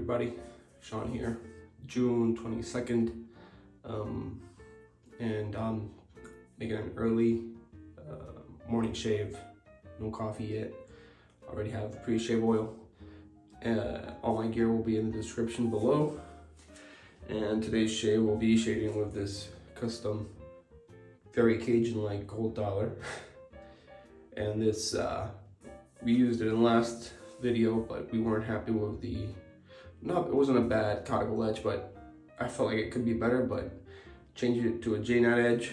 everybody? Sean here, June 22nd, and I'm making an early morning shave. No coffee yet. Already have the pre-shave oil. All my gear will be in the description below. And today's shave will be shading with this custom, very Cajun-like gold dollar. And this, we used it in the last video, but we weren't happy with the, it wasn't a bad conical edge, but I felt like it could be better, but changed it to a Jnat edge.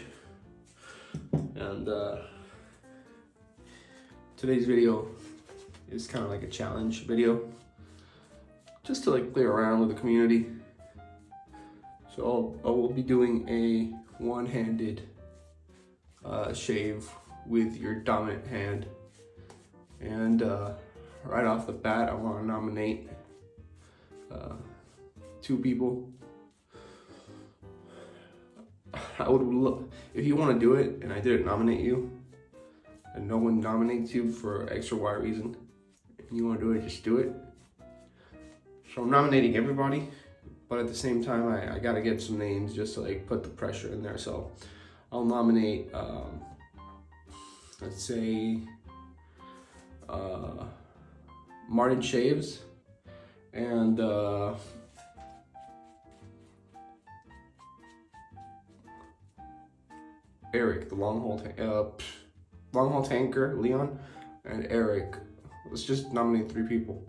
And today's video is kind of like a challenge video, just to like play around with the community. So I will be doing a one-handed shave with your dominant hand. And right off the bat, I want to nominate 2 people. I would love, if you want to do it and I didn't nominate you, and no one nominates you for X or Y reason, and you want to do it, just do it. So I'm nominating everybody, but at the same time, I got to get some names just to like put the pressure in there. So I'll nominate, let's say, Martin Shaves and Eric, the long haul tanker, Leon, and Eric. Let's just nominate 3 people.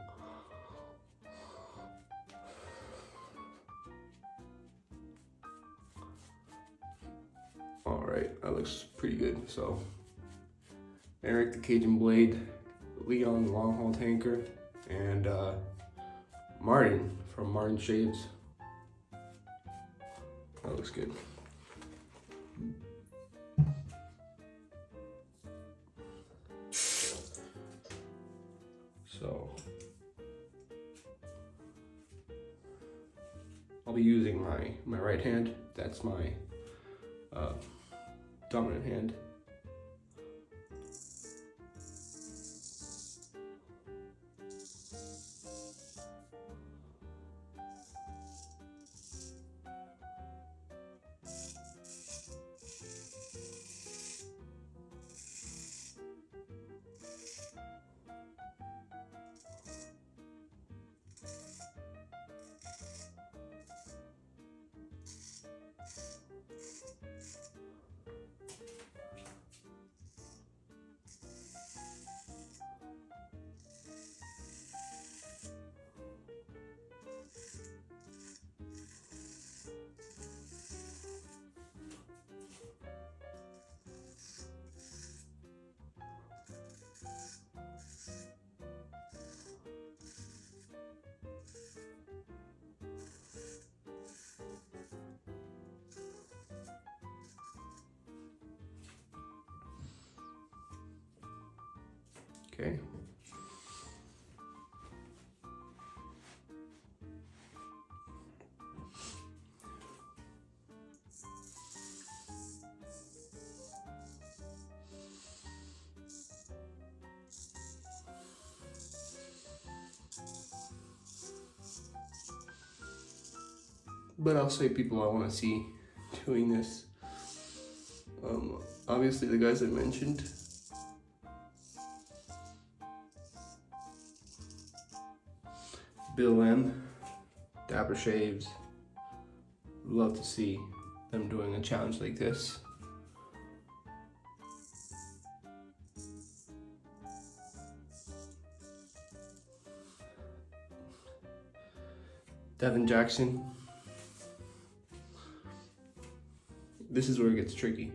All right, that looks pretty good. So Eric, the Cajun blade, Leon, the long haul tanker, and Martin from Martin Shaves. That looks good. So I'll be using my right hand. That's my dominant hand. Okay. But I'll say people I want to see doing this. Obviously the guys I mentioned. Bill M, Dapper Shaves. Love to see them doing a challenge like this. Devin Jackson. This is where it gets tricky.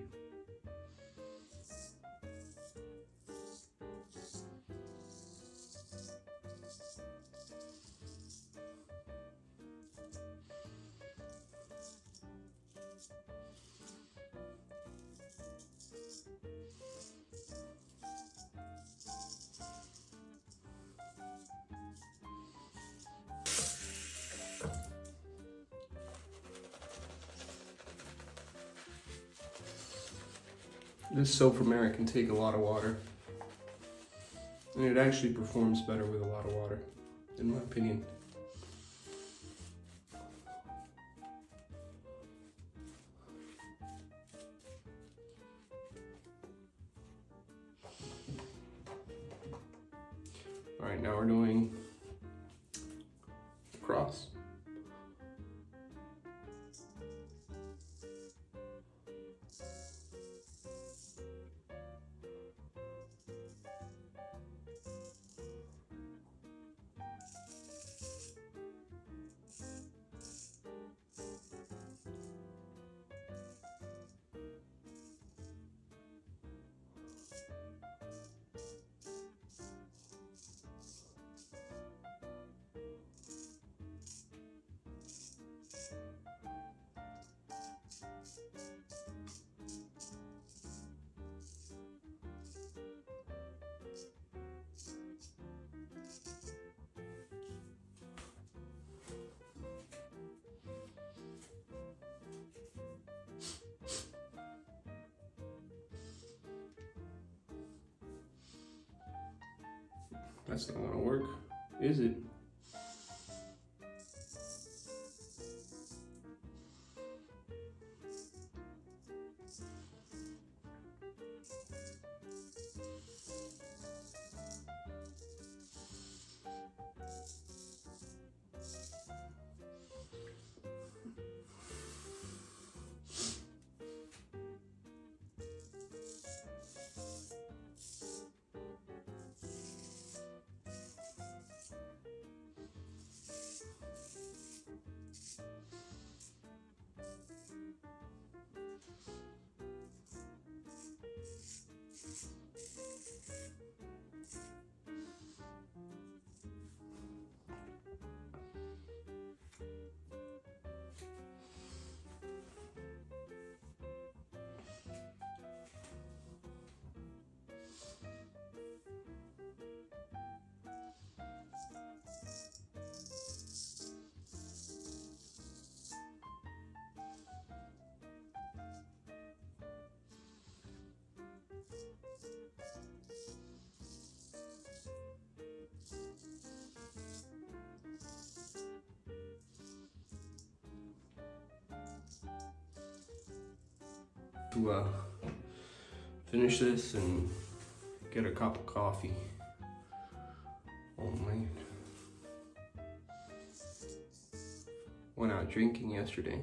This soap from Eric can take a lot of water, and it actually performs better with a lot of water, in my opinion. All right, now we're doing cross. That's not gonna work, is it? To finish this and get a cup of coffee. Oh man. Went out drinking yesterday.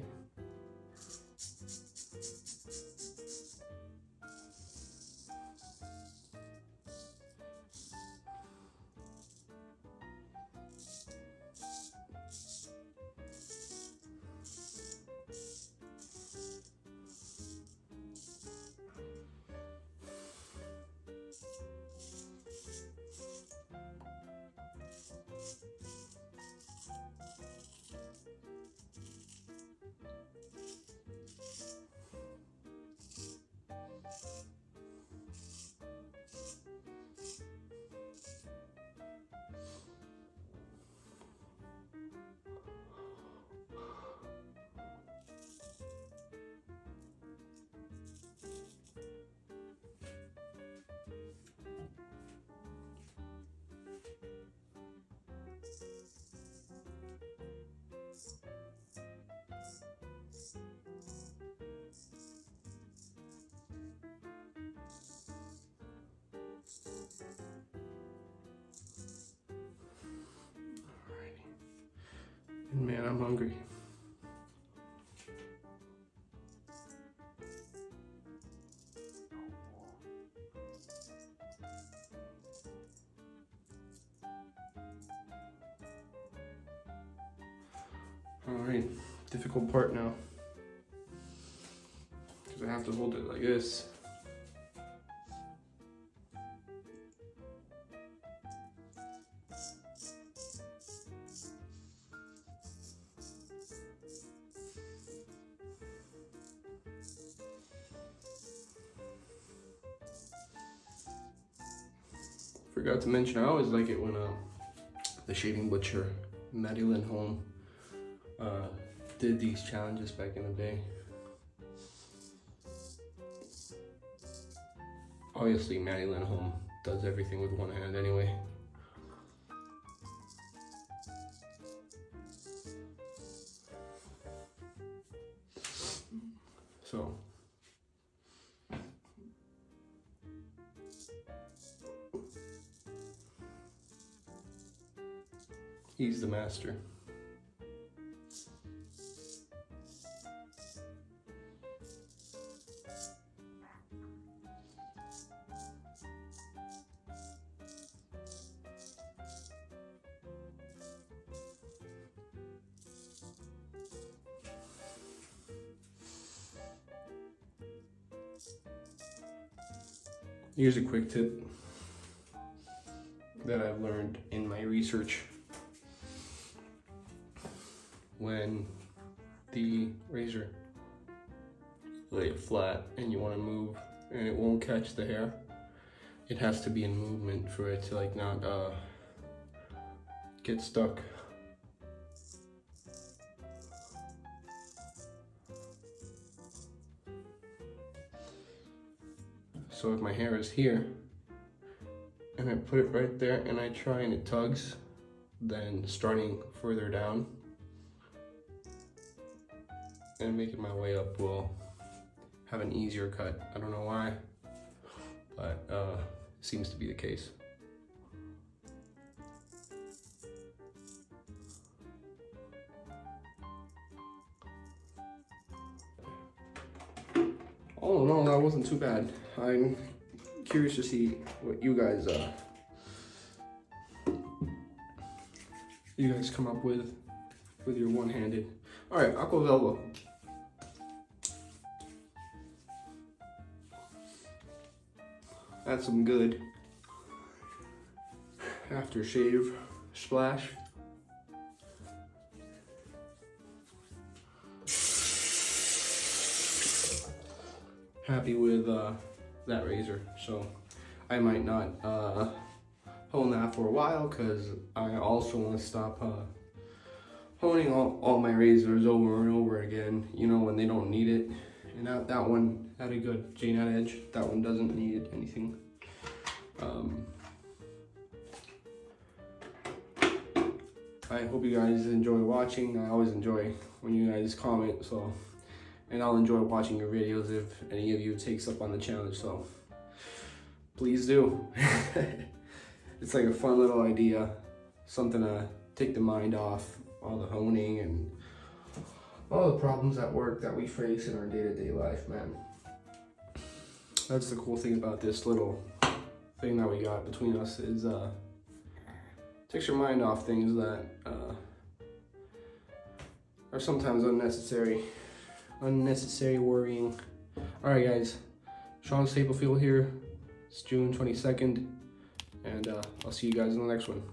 Man, I'm hungry. All right, difficult part now, because I have to hold it like this. Forgot to mention, I always like it when the shaving butcher, Madeline Home, did these challenges back in the day. Obviously, Madeline Home does everything with one hand anyway. So, He's the master. Here's a quick tip that I've learned in my research. When the razor lay it flat and you want to move and it won't catch the hair, it has to be in movement for it to like not get stuck. So if my hair is here and I put it right there and I try and it tugs, then starting further down and making my way up will have an easier cut. I don't know why, but it seems to be the case. Oh no, that wasn't too bad. I'm curious to see what you guys come up with your one-handed. All right, Aqua Velva. That's some good aftershave splash. Happy with that razor, so I might not hone that for a while because I also want to stop honing all my razors over and over again, you know, when they don't need it. And that one had a good Jnat edge. That one doesn't need anything. I hope you guys enjoy watching. I always enjoy when you guys comment, so, and I'll enjoy watching your videos if any of you takes up on the challenge, so please do. It's like a fun little idea, something to take the mind off all the honing and all the problems at work that we face in our day-to-day life, man. That's the cool thing about this little thing that we got between us is takes your mind off things that are sometimes unnecessary worrying. All right, guys, Sean Staplefield here. It's June 22nd, and I'll see you guys in the next one.